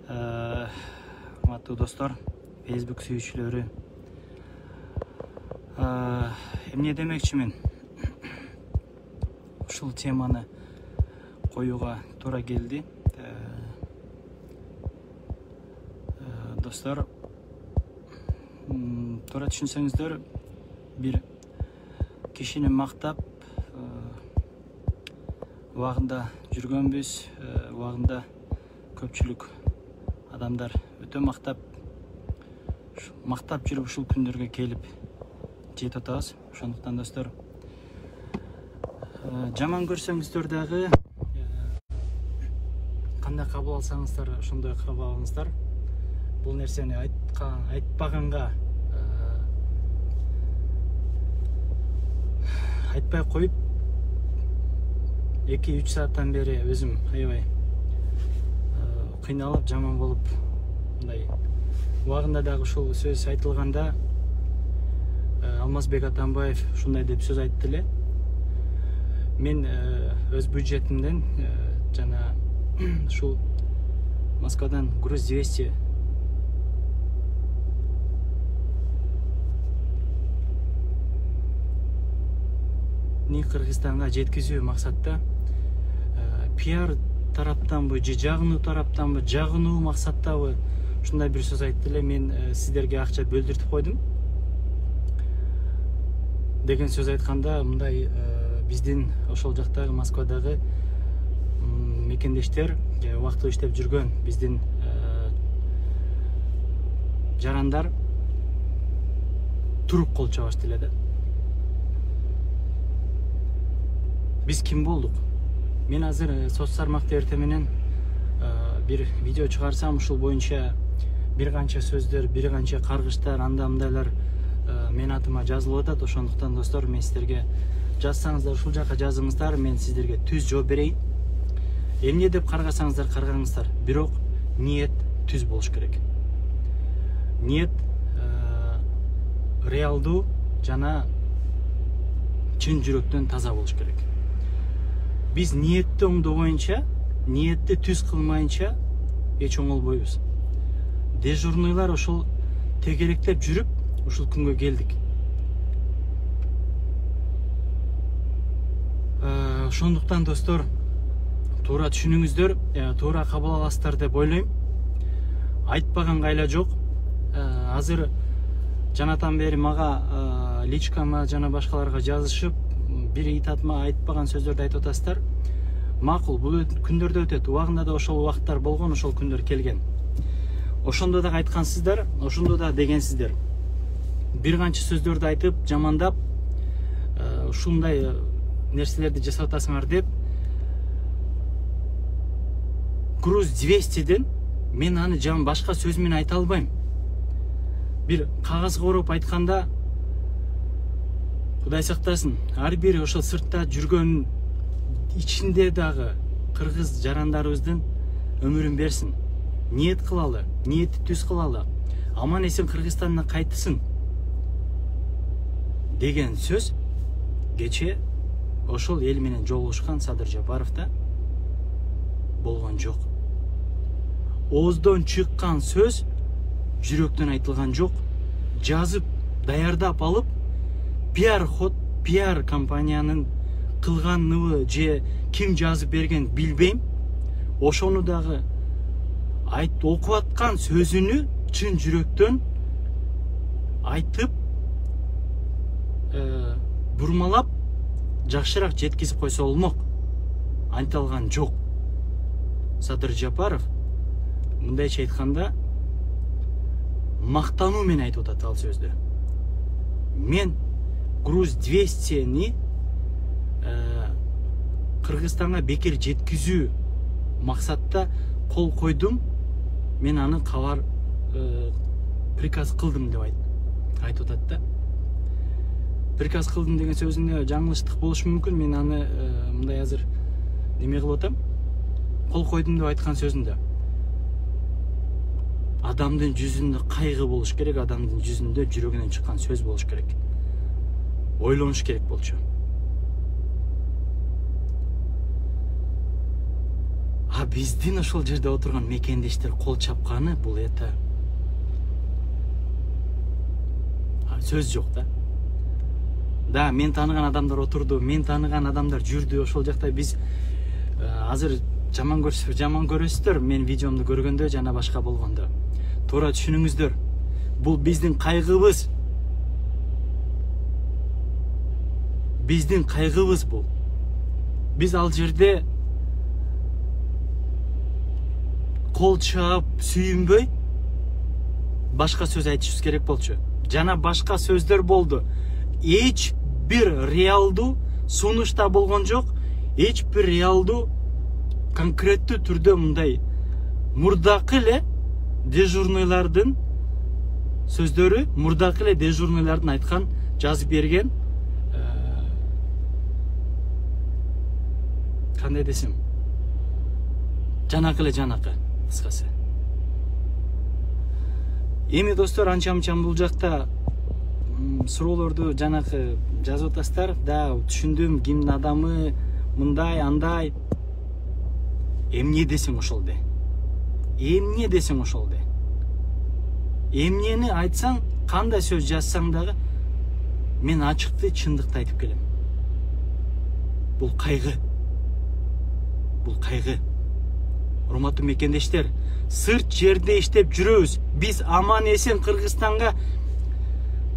Урматтуу достор, Facebook сүйүүчүлөрү. Эмне демекчимин? Ушул теманы коюуга туура келди. Достор, туура түшүнсөңүздөр, бир кишини мактап убагында жүргөнбүз, убагында көпчүлүк адамдар өтө мактап жүрүп ушул күндөргө келип жетип атабыз. Ошондуктан достор, жаман көрсөңүздөр дагы кандай кабыл алсаңыздар, ошондой кабыл алыңыздар. Бул нерсени айтпаганга айтпай коюп 2-3 сааттан бери өзүм аябай кыйналып, жаман болуп, мындай убагында дагы ушул сөз айтылганда Алмазбек Атамбаев ушундай деп сөз айтты эле. Мен өз бюджетимден жана ушул Москвадан Груз-200 Кыргызстанга жеткизүү максатта пиар тараптанбы же жагынуу тараптанбы, жагынуу максаттабы ушундай бир сөз айтты эле. Мен сиздерге акча бөлдүртүп койдум деген сөз айтканда, мындай биздин ошол жактагы Москвадагы мекендештер, убактылуу иштеп жүргөн биздин жарандар туруп кол чабышты эле да. Биз ким болдук? Мен азыр соц тармакта эртең менен бир видео чыгарсам, ушул боюнча бир канча сөздөр, бир канча каргыштар, анда мындайлар мен атыма жазылып атат. Ошондуктан достор, мен сиздерге жазсаңыздар, ушул жака жазыңыздар, мен сиздерге түз жооп берейин. Эмне деп каргасаңыздар каргаңыздар, бирок ниет түз болуш керек. Ниет реалдуу жана чын жүрөктөн таза болуш керек. Биз ниетти оңдобойнча, ниетти түз кылмайынча эч оңолбойбуз. Дежурныйлар ошол тегеректеп жүрүп, ушул күнгө келдик. Ошондуктан достор, туура түшүнүңүздөр, туура кабыл аласыздар деп ойлойм. Айтпаганга айла жок. Азыр жанатан бери мага личкама жана башкаларга жазышып, бири итатма айтпаган сөздөрдү айтып атасыздар. Макул, бул күндөрдө өтөт. Убагында да ошол убакыттар болгон, ошол күндөр келген. Ошондо да айткансыздар, ошондо да дегенсиздер. Бир канча сөздөрдү айтып, жамандап, ушундай нерселерди жасап атасыңар деп. Груз-200ден мен аны жан башка сөз менен айта албайм. Бир кагазга ороп айтканда, Кудай сактасын, ар бир ошол сыртта жүргөн ичинде дагы кыргыз жарандарыбыздын өмүрүн берсин. Ниет кылалы, ниетти түз кылалы. Аман эсен Кыргызстандан кайтсын деген сөз кече ошол эл менен жолугушкан Садыр Жапаровда болгон жок. Ооздон чыккан сөз жүрөктөн айтылган жок. Жазып, даярдап алып, пиар компаниянын кылганыбы же ким жазып берген билбейм. Ошону дагы окуп аткан сөзүнү чын жүрөктөн айтып, бурмалап, жакшыраак жеткизип койсо болмок. Айтылган жок. Садыр Жапаров мындайча айтканда мактануу менен айтып атат ал сөздү. Мен Груз-200-ни Кыргызстанга бекер жеткизүү максатта кол койдум. Мен аны кабар приказ кылдым деп айтып атат да. Приказ кылдым деген сөзүндө жаңылыштык болушу мүмкүн. Мен аны мындай азыр неме кылып атам. Кол койдум деп айткан сөзүндө адамдын жүзүндө кайгы болуш керек, адамдын жүзүндө жүрөгүнөн чыккан сөз болуш керек. Ойлонуш керек болчу. А биздин ошол жерде отурган мекендештер кол чапканы бул это сөз жок да. Да, мен тааныган адамдар отурду, мен тааныган адамдар жүрдү ошол жакта. Биз азыр жаман көрөсүздөр мен видеомду көргөндө жана башка болгондо. Туура түшүнүңүздөр. Бул биздин кайгыбыз. Биздин кайгыбыз бул. Биз ал жерде кол чаап сүйүнбөй башка сөз айтышыбыз керек болчу. Жана башка сөздөр болду. Эч бир реалдуу сунушта болгон жок. Эч бир реалдуу конкреттүү түрдө мындай мурдакы эле дежурныйлардын сөздөрү, мурдакы эле дежурныйлардын айткан, жазып берген кандай десем, жанакы кыскасы. Эми достор, анча-мынча бул жакта суроолорду жанакы жазып атасыздар. Да, түшүндүм, кимдин адамы мындай, андай. Эмне десең ошол де. Эмне десең ошол де. Эмнени айтсаң, кандай сөз жазсаң дагы, мен ачыкты, чындыкты айтып келем. Бул кайгы. Бул кайгы. Урматтуу мекендештер, сырт жерде иштеп жүрөбүз. Биз аман эсен Кыргызстанга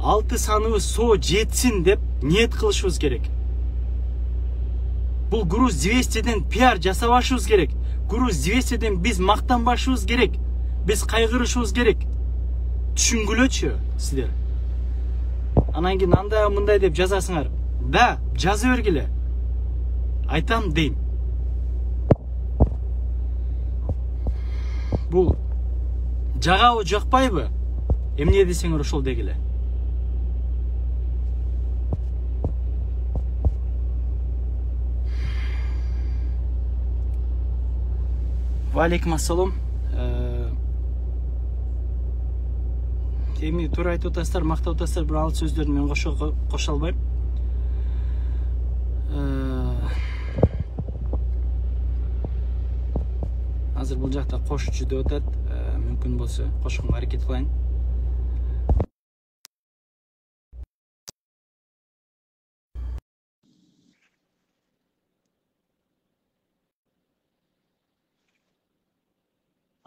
6 саныбыз со жетсин деп ниет кылышыбыз керек. Бул Груз 200'ден пиар жасабашыбыз керек. Груз 200'ден биз мактанбашыбыз керек. Биз кайгырышыбыз керек. Түшүнгүлөчү сиздер. Анан кийин андай мындай деп жазасыңар. Да, жаза бергиле. Айтам дейм. Бул жагабы, жакпайбы? Эмне десеңер ошол дегиле. Валейкум ассалам. Эми туура айтып атасыздар, мактап атасыздар, бир ал сөздөрдү мен кошо албайм. Азыр бул жакта кошчу деп атат. Мүмкүн болсо кошконго аракет кылайын.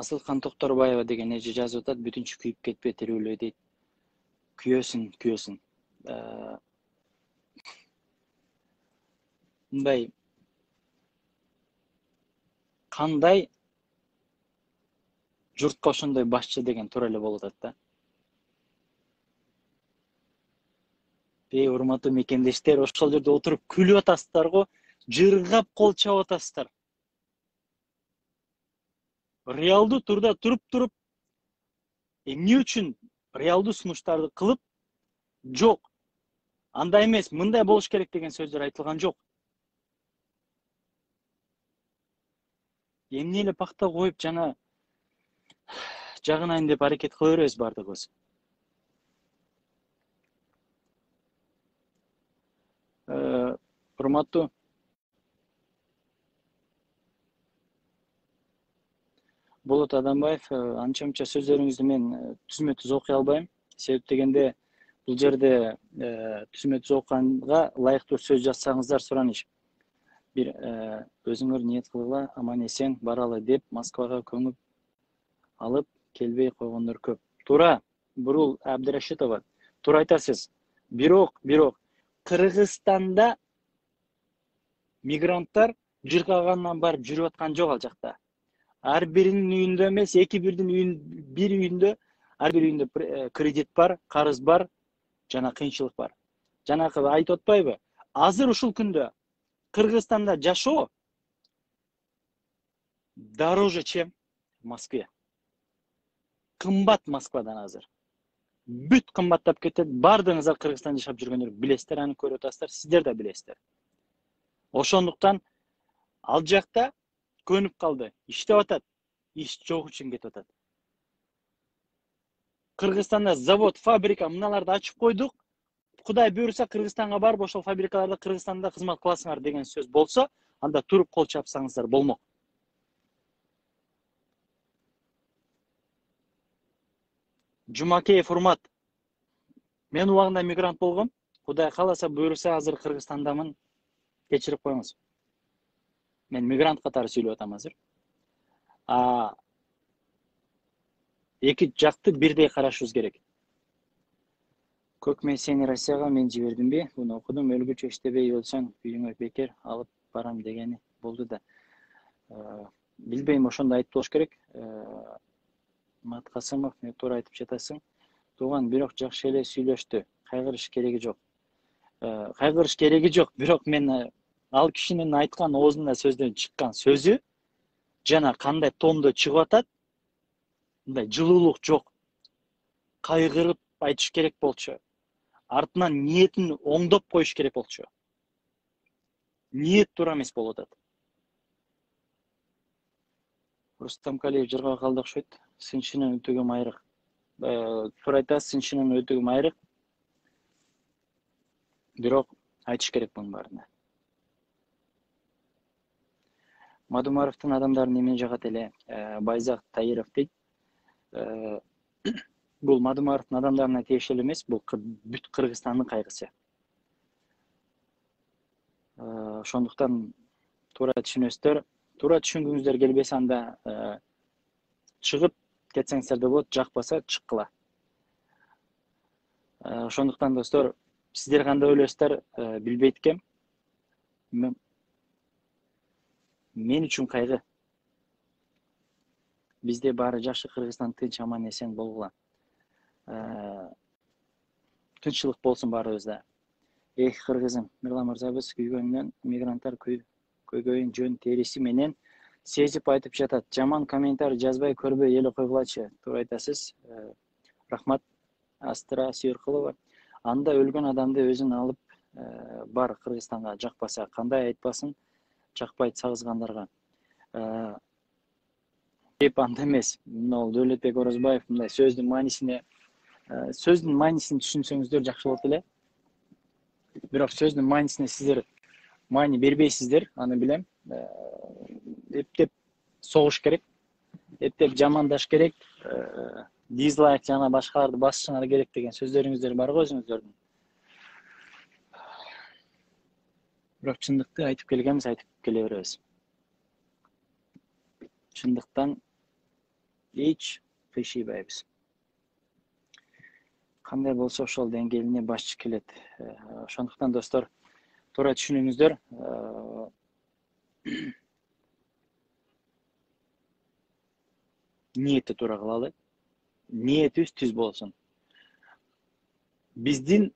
Асылкан Токторбаева деген эже жазып атат, бүтүнчө күйүп кетпе тирүүлөй дейт. Күйөсүң. Мындай кандай журтка ошондой башчы деген туура эле болуп атат да. Урматтуу мекендештер, ошол жерде отуруп күлүп атасыздар го, жыргап кол чаап атасыздар. Реалдуу турда туруп эмне үчүн реалдуу сунуштарды кылып жок. Андай эмес, мындай болуш керек деген сөздөр айтылган жок. Эмне эле пакта коюп жана жагынайын деп аракет кыла беребиз бардыгыбыз. Урматтуу Болот Адамбаев, анча-мынча сөздөрүңүздү мен түзмө-түз окуй албайм. Себеп дегенде бул жерде түзмө-түз окуганга ылайыктуу сөз жазсаңыздар сураныш. Бир өзүңөр ниет кылгыла, аман эсен баралы деп Москвага көңүп алып келбей койгондор көп. Туура, Бурул Абдырашитова, туура айтасыз. Бирок Кыргызстанда мигранттар жыргагандан барып жүрүп аткан жок ал жакта. Ар биринин үйүндө эмес, бир үйүндө, ар бир үйүндө кредит бар, карыз бар, жана кыйынчылык бар. Жанакы айтып атпайбы? Азыр ушул күндө Кыргызстанда жашоо дороже, чем в Москве. Кымбат Москвадан азыр. Бүт кымбаттап кетет. Бардыгыңыздар Кыргызстанда жашап жүргөндөр билесиздер, аны көрүп атасыздар, сиздер да билесиздер. Ошондуктан ал жакта көнүп калды. Иштеп атат. Иш жок үчүн кетип атат. Кыргызстанда завод, фабрика мыналарды ачып койдук. Кудай буйруса Кыргызстанга барып ошол фабрикаларда Кыргызстанда кызмат кыласыңар деген сөз болсо, анда туруп кол чапсаңыздар болмок. Жумакеев Урмат. Мен убагында мигрант болгом. Кудай кааласа, буйруса азыр Кыргызстандамын. Кечирип коюңуз. Мен мигрант катары сүйлөп атам азыр. Эки жакты бирдей карашыбыз керек. Көк, мен сени Россияга мен жибердимби? Буну окудум. Өлгүчө иштебей өлсөң үйүңө бекер алып барам дегени болду да. Билбейм, ошондо айтып болуш керек. Мат Касымов, мен туура айтып жатасың. Тууган, бирок жакшы эле сүйлөштү. Кайгырыш кереги жок. Кайгырыш кереги жок, бирок мен ал кишинин айткан оозунда сөздөн чыккан сөзү жана кандай тондо чыгып атат, мындай жылуулук жок. Кайгырып айтыш керек болчу. Артынан ниетин оңдоп коюш керек болчу. Ниет туура эмес болуп атат. Рустам Калиев жырга калды окшойт. Сынчынын өтөгө майрык. Туура айтасыз, сынчынын өтөгө майрык. Бирок айтыш керек bunun баарына. Мадумаровдун адамдарын эмне жагат эле? Байзак Таиров дейт. Бул Мадумаровдун адамдарына тиешелүү эмес, бул бүт Кыргызстандын кайгысы. Ошондуктан туура түшүнөсүздөр. Туура түшүнгүңүздөр келбесе, анда чыгып кетсеңиздер да болот, жакпаса чыккыла. Ошондуктан достор, сиздер кандай ойлойсуздар билбейт экем. Мен үчүн кайгы. Бизде баары жакшы, Кыргызстан тынч, аман эсен болгула. Тынччылык болсун баарыбызда. Эх, Кыргызым, Мирлан мырзабыз күйгөнүнөн мигранттар көйгөйүн жөн териси менен сезип айтып жатат. Жаман комментарий жазбай көрбөй эле койгулачы. Туура айтасыз. Рахмат, Астра Сүйөркулова. Анда өлгөн адамды өзүн алып бар Кыргызстанга, жакпаса кандай айтпасын, жакпайт сагызгандарга. Деп анда эмес. Мына Дөөлөтбек Орозбаев мындай сөздүн маанисин түшүнсөңүздөр жакшы болот эле. Бирок сөздүн маанисине сиздер маани бербейсиздер, аны билем. Эптеп согуш керек, эптеп жамандаш керек, дизлайк жана башкаларды басышыңар керек деген сөздөрүңүздөр бар го өзүңүздөрдүн. Бирок чындыкты айтып келгенбиз, айтып келе беребиз. Чындыктан эч кыйшыйбайбыз. Кандай болсо ошол деңгээлине башчы келет. Ошондуктан достор, туура түшүнүңүздөр. Ниетти туура кылалы. Ниетибиз түз болсун. Биздин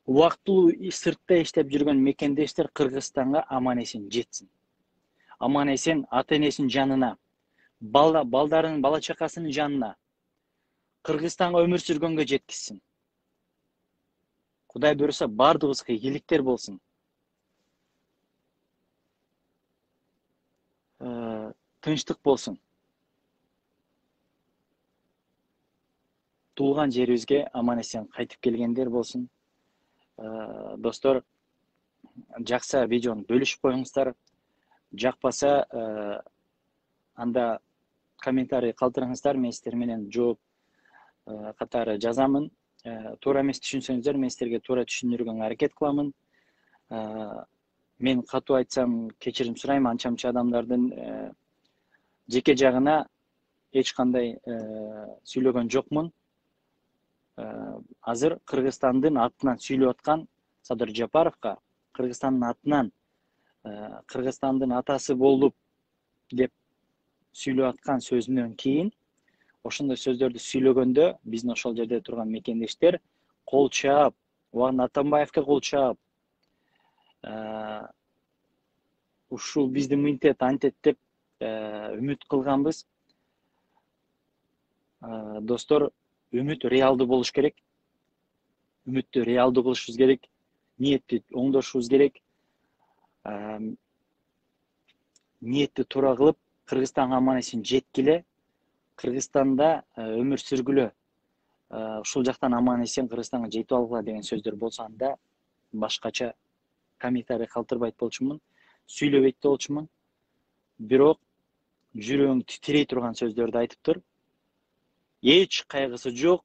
убактылуу сыртта иштеп жүргөн мекендештер Кыргызстанга аман эсен жетсин. Аман эсен ата-энесинин жанына, балдарынын, бала чакасынын жанына, Кыргызстанга өмүр сүргөнгө жеткизсин. Кудай буйруса, бардыгыбызга ийгиликтер болсун. Тынчтык болсун. Туулган жерибизге аман эсен кайтып келгендер болсун. Достор, жакса видеону бөлүшүп коюңуздар. Жакпаса, анда комментарий калтырыңыздар, мен сиздер менен жооп катары жазамын. Туура эмес түшүнсөңүздөр, мен сиздерге туура түшүндүргөнгө аракет кыламын. Мен катуу айтсам кечирим сурайм, анча-мынча адамдардын жеке жагына эч кандай сүйлөгөн жокмун. Азыр Кыргызстандын атынан сүйлөп аткан Садыр Жапаровго, Кыргызстандын атынан Кыргызстандын атасы болуп деп сүйлөп аткан сөзүнөн кийин ошондой сөздөрдү сүйлөгөндө биздин ошол жерде турган мекендештер кол чаап, Убагында Атамбаевге кол чаап, ушул биздин мынтет антет деп үмүт кылганбыз. Достор, үмүт реалдуу болуш керек. Үмүттү реалдуу кылышыбыз керек. Ниетти оңдошубуз керек. Ниетти туура кылып, Кыргызстанга аман эсен жеткиле. Кыргызстанда өмүр сүргүлө. Ушул жактан аман эсен Кыргызстанга жетип алгыла деген сөздөр болсо, анда башкача комментарий калтырбайт болчумун, сүйлөбөйт болчумун. Бирок жүрөгүң титирей турган сөздөрдү айтыптыр. Эч кайгысы жок,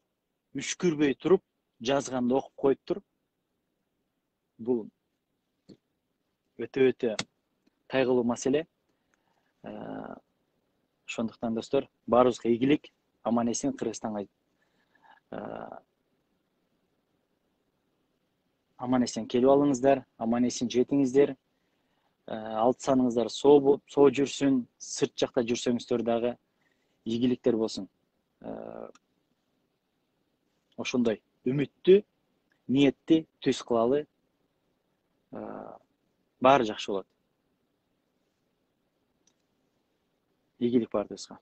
мүшкүрбөй туруп жазганды окуп коюптур. Бул өтө кайгылуу маселе. Ошондуктан достор, баарыбызга ийгилик, аман эсен Кыргызстанга аман эсен келип алыңыздар, аман эсен жетиңиздер. Алты саныңыздар соо жүрсүн, сырт жакта жүрсөңүздөр дагы ийгиликтер болсун. Ошондой үмүттүү, ниетти түз кылалы. Баары жакшы болот. Ийгилик баарыбызга.